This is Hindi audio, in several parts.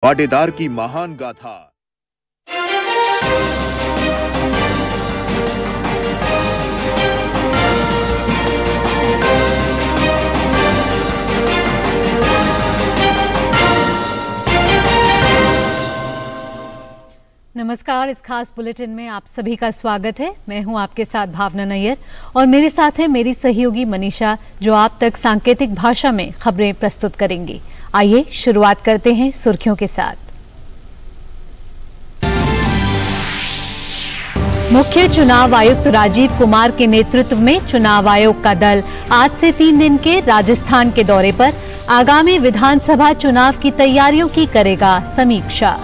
पाटीदार की महान गाथा। नमस्कार, इस खास बुलेटिन में आप सभी का स्वागत है। मैं हूं आपके साथ भावना नैयर और मेरे साथ है मेरी सहयोगी मनीषा, जो आप तक सांकेतिक भाषा में खबरें प्रस्तुत करेंगी। आइए शुरुआत करते हैं सुर्खियों के साथ। मुख्य चुनाव आयुक्त राजीव कुमार के नेतृत्व में चुनाव आयोग का दल आज से 3 दिन के राजस्थान के दौरे पर आगामी विधानसभा चुनाव की तैयारियों की करेगा समीक्षा।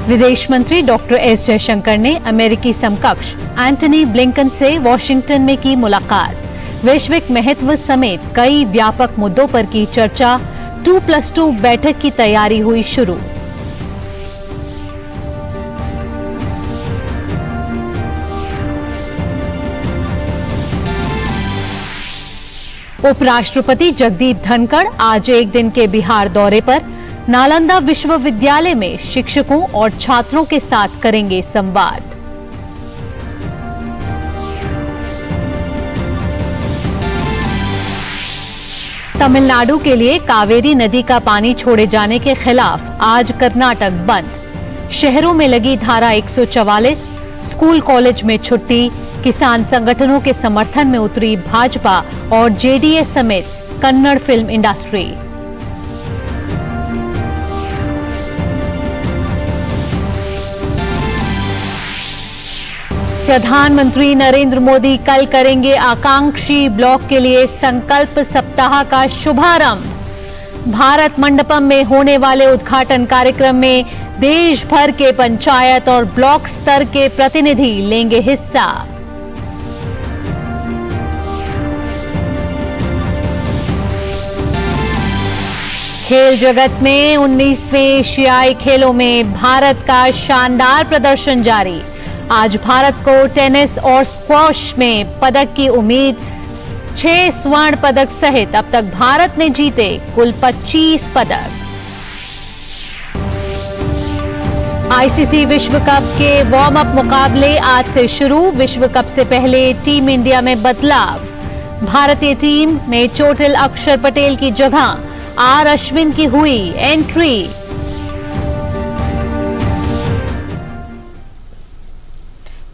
विदेश मंत्री डॉक्टर एस जयशंकर ने अमेरिकी समकक्ष एंटनी ब्लिंकन से वॉशिंगटन में की मुलाकात। वैश्विक महत्व समेत कई व्यापक मुद्दों पर की चर्चा। 2+2 बैठक की तैयारी हुई शुरू। उपराष्ट्रपति जगदीप धनखड़ आज एक दिन के बिहार दौरे पर नालंदा विश्वविद्यालय में शिक्षकों और छात्रों के साथ करेंगे संवाद। तमिलनाडु के लिए कावेरी नदी का पानी छोड़े जाने के खिलाफ आज कर्नाटक बंद। शहरों में लगी धारा 144। स्कूल कॉलेज में छुट्टी। किसान संगठनों के समर्थन में उतरी भाजपा और जेडीएस समेत कन्नड़ फिल्म इंडस्ट्री। प्रधानमंत्री नरेंद्र मोदी कल करेंगे आकांक्षी ब्लॉक के लिए संकल्प सप्ताह का शुभारंभ। भारत मंडपम में होने वाले उद्घाटन कार्यक्रम में देश भर के पंचायत और ब्लॉक स्तर के प्रतिनिधि लेंगे हिस्सा। खेल जगत में 19वें एशियाई खेलों में भारत का शानदार प्रदर्शन जारी। आज भारत को टेनिस और स्क्वॉश में पदक की उम्मीद। 6 स्वर्ण पदक सहित अब तक भारत ने जीते कुल 25 पदक। आईसीसी विश्व कप के वार्म अप मुकाबले आज से शुरू। विश्व कप से पहले टीम इंडिया में बदलाव। भारतीय टीम में चोटिल अक्षर पटेल की जगह आर अश्विन की हुई एंट्री।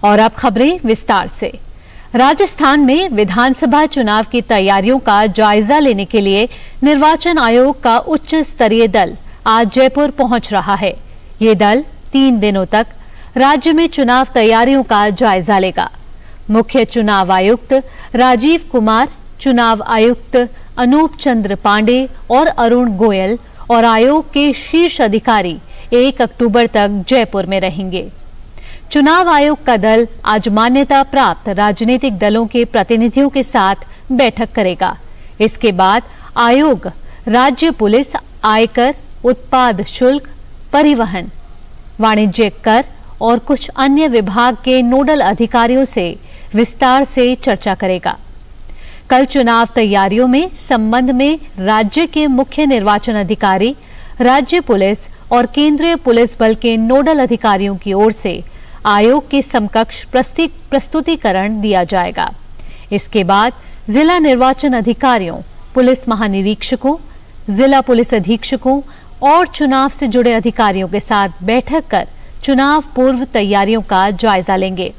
और अब खबरें विस्तार से। राजस्थान में विधानसभा चुनाव की तैयारियों का जायजा लेने के लिए निर्वाचन आयोग का उच्च स्तरीय दल आज जयपुर पहुंच रहा है। ये दल 3 दिनों तक राज्य में चुनाव तैयारियों का जायजा लेगा। मुख्य चुनाव आयुक्त राजीव कुमार, चुनाव आयुक्त अनूप चंद्र पांडे और अरुण गोयल और आयोग के शीर्ष अधिकारी 1 अक्टूबर तक जयपुर में रहेंगे। चुनाव आयोग का दल आज मान्यता प्राप्त राजनीतिक दलों के प्रतिनिधियों के साथ बैठक करेगा। इसके बाद आयोग राज्य पुलिस, आयकर, उत्पाद शुल्क, परिवहन, वाणिज्यिक कर और कुछ अन्य विभाग के नोडल अधिकारियों से विस्तार से चर्चा करेगा। कल चुनाव तैयारियों में संबंध में राज्य के मुख्य निर्वाचन अधिकारी, राज्य पुलिस और केंद्रीय पुलिस बल के नोडल अधिकारियों की ओर से आयोग के समकक्ष प्रस्तुतिकरण दिया जाएगा। इसके बाद जिला निर्वाचन अधिकारियों, पुलिस महानिरीक्षकों, जिला पुलिस अधीक्षकों और चुनाव से जुड़े अधिकारियों के साथ बैठक कर चुनाव पूर्व तैयारियों का जायजा लेंगे।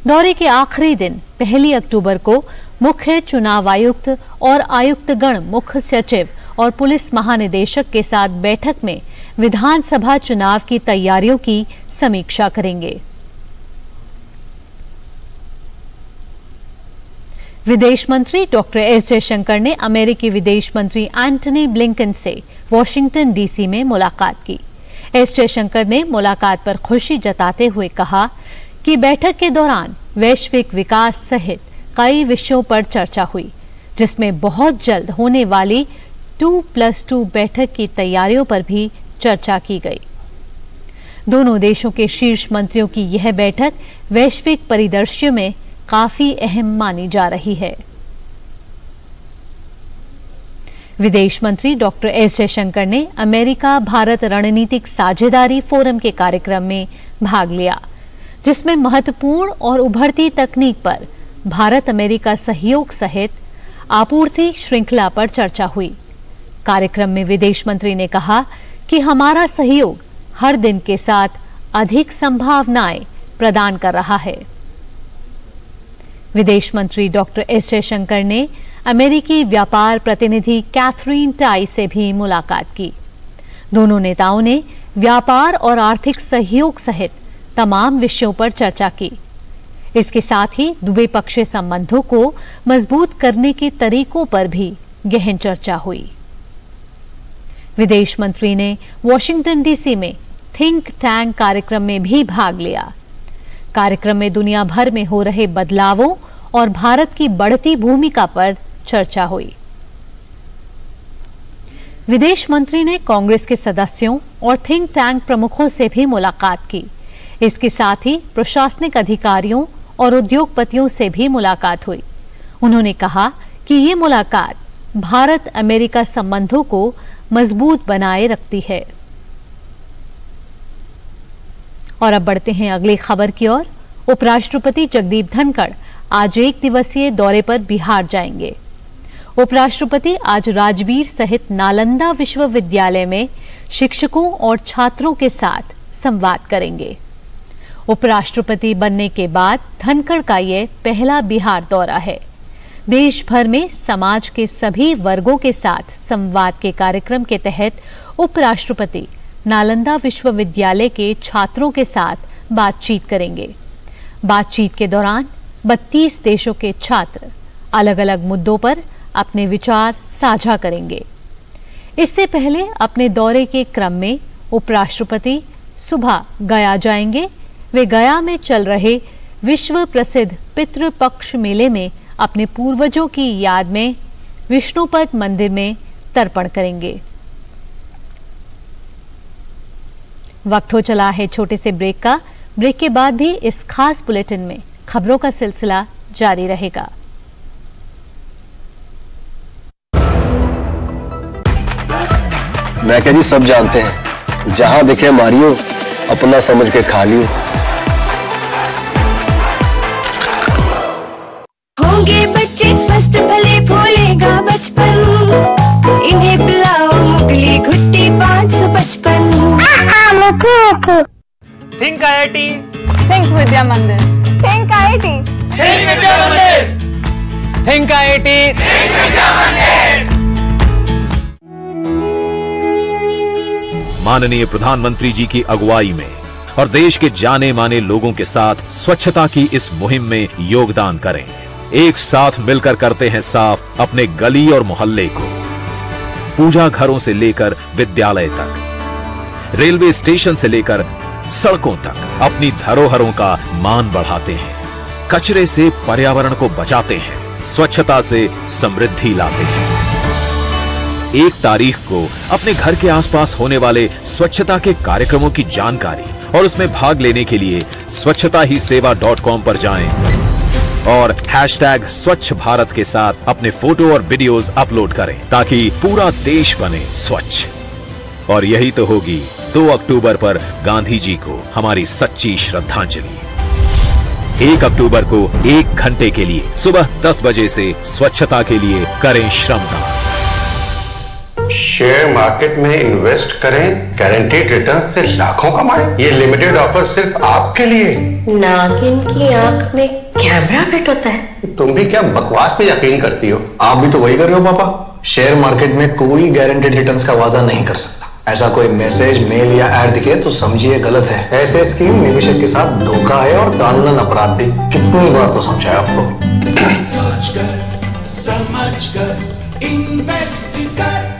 दौरे के आखिरी दिन 1 अक्टूबर को मुख्य चुनाव आयुक्त और आयुक्तगण, मुख्य सचिव और पुलिस महानिदेशक के साथ बैठक में विधानसभा चुनाव की तैयारियों की समीक्षा करेंगे। विदेश मंत्री डॉक्टर एस जयशंकर ने अमेरिकी विदेश मंत्री एंटनी ब्लिंकन से वॉशिंगटन डीसी में मुलाकात की। एस जयशंकर ने मुलाकात पर खुशी जताते हुए कहा कि बैठक के दौरान वैश्विक विकास सहित कई विषयों पर चर्चा हुई, जिसमें बहुत जल्द होने वाली 2+2 बैठक की तैयारियों पर भी चर्चा की गई। दोनों देशों के शीर्ष मंत्रियों की यह बैठक वैश्विक परिदृश्य में काफी अहम मानी जा रही है। विदेश मंत्री डॉक्टर एस जयशंकर ने अमेरिका भारत रणनीतिक साझेदारी फोरम के कार्यक्रम में भाग लिया, जिसमें महत्वपूर्ण और उभरती तकनीक पर भारत अमेरिका सहयोग सहित आपूर्ति श्रृंखला पर चर्चा हुई। कार्यक्रम में विदेश मंत्री ने कहा कि हमारा सहयोग हर दिन के साथ अधिक संभावनाएं प्रदान कर रहा है। विदेश मंत्री डॉक्टर एस जयशंकर ने अमेरिकी व्यापार प्रतिनिधि कैथरीन टाई से भी मुलाकात की। दोनों नेताओं ने व्यापार और आर्थिक सहयोग सहित तमाम विषयों पर चर्चा की। इसके साथ ही द्विपक्षीय संबंधों को मजबूत करने के तरीकों पर भी गहन चर्चा हुई। विदेश मंत्री ने वॉशिंगटन डीसी में थिंक टैंक कार्यक्रम में भी भाग लिया। कार्यक्रम में दुनिया भर में हो रहे बदलावों और भारत की बढ़ती भूमिका पर चर्चा हुई। विदेश मंत्री ने कांग्रेस के सदस्यों और थिंक टैंक प्रमुखों से भी मुलाकात की। इसके साथ ही प्रशासनिक अधिकारियों और उद्योगपतियों से भी मुलाकात हुई। उन्होंने कहा कि ये मुलाकात भारत अमेरिका संबंधों को मजबूत बनाए रखती है। और अब बढ़ते हैं अगली खबर की ओर। उपराष्ट्रपति जगदीप धनखड़ आज एक दिवसीय दौरे पर बिहार जाएंगे। उपराष्ट्रपति आज राजवीर सहित नालंदा विश्वविद्यालय में शिक्षकों और छात्रों के साथ संवाद करेंगे। उपराष्ट्रपति बनने के बाद धनखड़ का यह पहला बिहार दौरा है। देश भर में समाज के सभी वर्गों के साथ संवाद के कार्यक्रम के तहत उपराष्ट्रपति नालंदा विश्वविद्यालय के छात्रों के साथ बातचीत करेंगे। बातचीत के दौरान 32 देशों के छात्र अलग अलग मुद्दों पर अपने विचार साझा करेंगे। इससे पहले अपने दौरे के क्रम में उपराष्ट्रपति सुबह गया जाएंगे। वे गया में चल रहे विश्व प्रसिद्ध पितृपक्ष मेले में अपने पूर्वजों की याद में विष्णुपद मंदिर में तर्पण करेंगे। वक्त हो चला है छोटे से ब्रेक का। ब्रेक के बाद भी इस खास बुलेटिन में खबरों का सिलसिला जारी रहेगा। मैं क्या जी सब जानते हैं, जहां दिखे मारियो, अपना समझ के खा लियो। होंगे बच्चे स्वस्थ भले भूलेगा बचपन, इन्हें पिलाओ मुगली घुट्टी 555। थिंक आईआईटी, थिंक विद्या मंदिर, थिंक आईआईटी, थिंक विद्या मंदिर, थिंक आईआईटी, थिंक विद्या मंदिर। माननीय प्रधानमंत्री जी की अगुवाई में और देश के जाने माने लोगों के साथ स्वच्छता की इस मुहिम में योगदान करें। एक साथ मिलकर करते हैं साफ अपने गली और मोहल्ले को। पूजा घरों से लेकर विद्यालय तक, रेलवे स्टेशन से लेकर सड़कों तक अपनी धरोहरों का मान बढ़ाते हैं। कचरे से पर्यावरण को बचाते हैं, स्वच्छता से समृद्धि लाते हैं। 1 तारीख को अपने घर के आसपास होने वाले स्वच्छता के कार्यक्रमों की जानकारी और उसमें भाग लेने के लिए स्वच्छताहीसेवा.com पर जाएं और #स्वच्छ भारत के साथ अपने फोटो और वीडियोस अपलोड करें ताकि पूरा देश बने स्वच्छ। और यही तो होगी 2 अक्टूबर पर गांधी जी को हमारी सच्ची श्रद्धांजलि। 1 अक्टूबर को 1 घंटे के लिए सुबह 10 बजे से स्वच्छता के लिए करें श्रमदान। शेयर मार्केट में इन्वेस्ट करें, गारंटीड रिटर्न से लाखों कमाएं। ये लिमिटेड ऑफर सिर्फ आपके लिए। नागिन की आंख में कैमरा फिट होता है। तुम भी क्या बकवास में यकीन करती हो? आप भी तो वही कर रहे हो पापा। शेयर मार्केट में कोई गारंटेड रिटर्न्स का वादा नहीं कर सकता। ऐसा कोई मैसेज, मेल या ऐड दिखे तो समझिए गलत है। ऐसे स्कीम निवेशक के साथ धोखा है और कानूनन अपराध भी। कितनी बार तो समझाया आपको। समझकर इन्वेस्ट कर।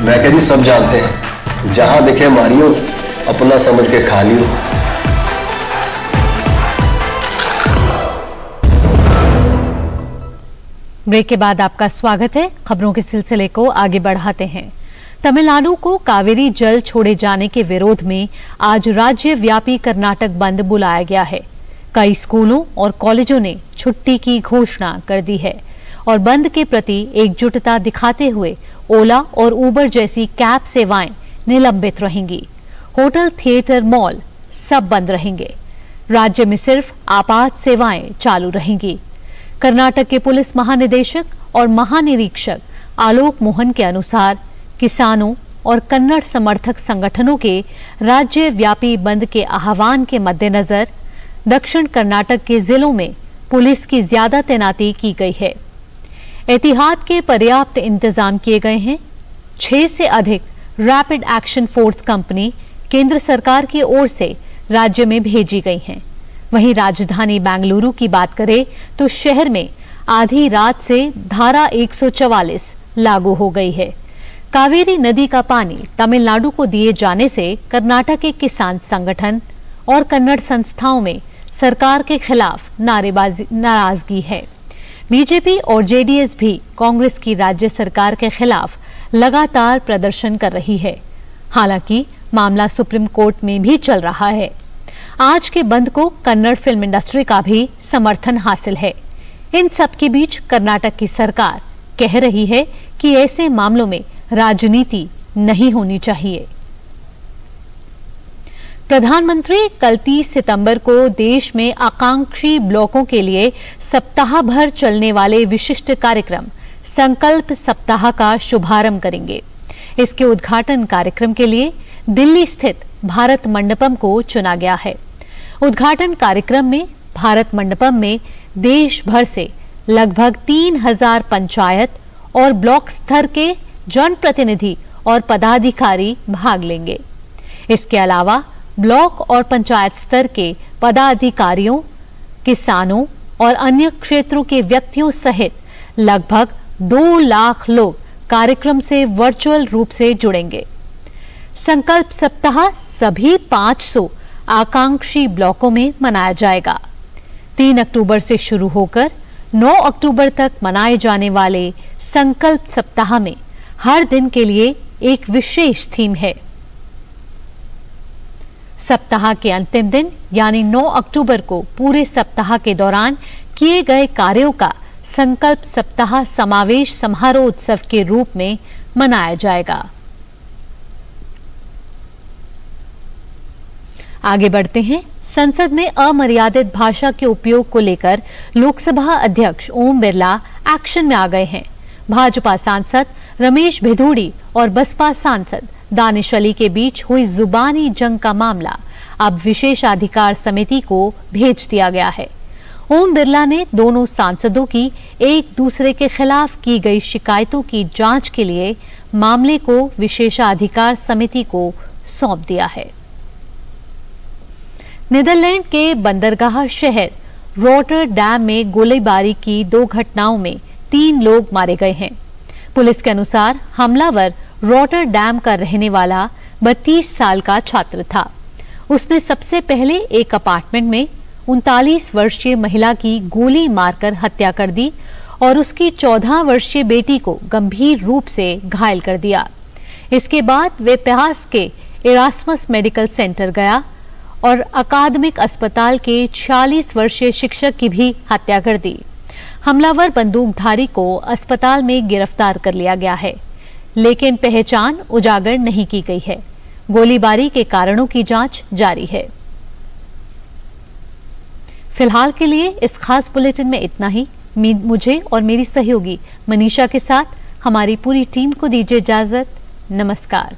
मैं क्या जी सब जानते हैं, जहां दिखे मारियो, अपना समझ के खा लियो। ब्रेक के बाद आपका स्वागत है। खबरों के सिलसिले को आगे बढ़ाते हैं। तमिलनाडु को कावेरी जल छोड़े जाने के विरोध में आज राज्यव्यापी कर्नाटक बंद बुलाया गया है। कई स्कूलों और कॉलेजों ने छुट्टी की घोषणा कर दी है और बंद के प्रति एकजुटता दिखाते हुए ओला और उबर जैसी कैब सेवाएं निलंबित रहेंगी। होटल, थिएटर, मॉल सब बंद रहेंगे। राज्य में सिर्फ आपात सेवाएं चालू रहेंगी। कर्नाटक के पुलिस महानिदेशक और महानिरीक्षक आलोक मोहन के अनुसार किसानों और कन्नड़ समर्थक संगठनों के राज्यव्यापी बंद के आह्वान के मद्देनजर दक्षिण कर्नाटक के जिलों में पुलिस की ज्यादा तैनाती की गई है। एहतियात के पर्याप्त इंतजाम किए गए हैं। 6 से अधिक रैपिड एक्शन फोर्स कंपनी केंद्र सरकार की ओर से राज्य में भेजी गई हैं। वहीं राजधानी बेंगलुरु की बात करें तो शहर में आधी रात से धारा 144 लागू हो गई है। कावेरी नदी का पानी तमिलनाडु को दिए जाने से कर्नाटक के किसान संगठन और कन्नड़ संस्थाओं में सरकार के खिलाफ नाराजगी है। बीजेपी और जेडीएस भी कांग्रेस की राज्य सरकार के खिलाफ लगातार प्रदर्शन कर रही है। हालांकि मामला सुप्रीम कोर्ट में भी चल रहा है। आज के बंद को कन्नड़ फिल्म इंडस्ट्री का भी समर्थन हासिल है। इन सब के बीच कर्नाटक की सरकार कह रही है कि ऐसे मामलों में राजनीति नहीं होनी चाहिए। प्रधानमंत्री कल 30 सितंबर को देश में आकांक्षी ब्लॉकों के लिए सप्ताह भर चलने वाले विशिष्ट कार्यक्रम संकल्प सप्ताह का शुभारंभ करेंगे। इसके उद्घाटन कार्यक्रम के लिए दिल्ली स्थित भारत मंडपम को चुना गया है। उद्घाटन कार्यक्रम में भारत मंडपम में देश भर से लगभग 3000 पंचायत और ब्लॉक स्तर के जनप्रतिनिधि और पदाधिकारी भाग लेंगे। इसके अलावा ब्लॉक और पंचायत स्तर के पदाधिकारियों, किसानों और अन्य क्षेत्रों के व्यक्तियों सहित लगभग 2 लाख लोग कार्यक्रम से वर्चुअल रूप से जुड़ेंगे। संकल्प सप्ताह सभी 500 आकांक्षी ब्लॉकों में मनाया जाएगा। 3 अक्टूबर से शुरू होकर 9 अक्टूबर तक मनाए जाने वाले संकल्प सप्ताह में हर दिन के लिए एक विशेष थीम है। सप्ताह के अंतिम दिन यानी 9 अक्टूबर को पूरे सप्ताह के दौरान किए गए कार्यों का संकल्प सप्ताह समावेश समारोहोत्सव के रूप में मनाया जाएगा। आगे बढ़ते हैं। संसद में अमर्यादित भाषा के उपयोग को लेकर लोकसभा अध्यक्ष ओम बिरला एक्शन में आ गए हैं। भाजपा सांसद रमेश भिदोड़ी और बसपा सांसद दानिश अली के बीच हुई जुबानी जंग का मामला अब विशेषाधिकार समिति को भेज दिया गया है। ओम बिरला ने दोनों सांसदों की एक दूसरे के खिलाफ की गई शिकायतों की जांच के लिए मामले को विशेषाधिकार समिति को सौंप दिया है। नीदरलैंड के बंदरगाह शहर रॉटरडैम में गोलीबारी की 2 घटनाओं में 3 लोग मारे गए हैं। पुलिस के अनुसार हमलावर रॉटरडैम का रहने वाला 32 साल का छात्र था। उसने सबसे पहले एक अपार्टमेंट में 39 वर्षीय महिला की गोली मारकर हत्या कर दी और उसकी 14 वर्षीय बेटी को गंभीर रूप से घायल कर दिया। इसके बाद वे पास के इरास्मस मेडिकल सेंटर गया और अकादमिक अस्पताल के 46 वर्षीय शिक्षक की भी हत्या कर दी। हमलावर बंदूकधारी को अस्पताल में गिरफ्तार कर लिया गया है, लेकिन पहचान उजागर नहीं की गई है। गोलीबारी के कारणों की जांच जारी है। फिलहाल के लिए इस खास बुलेटिन में इतना ही। मुझे और मेरी सहयोगी मनीषा के साथ हमारी पूरी टीम को दीजिए इजाजत। नमस्कार।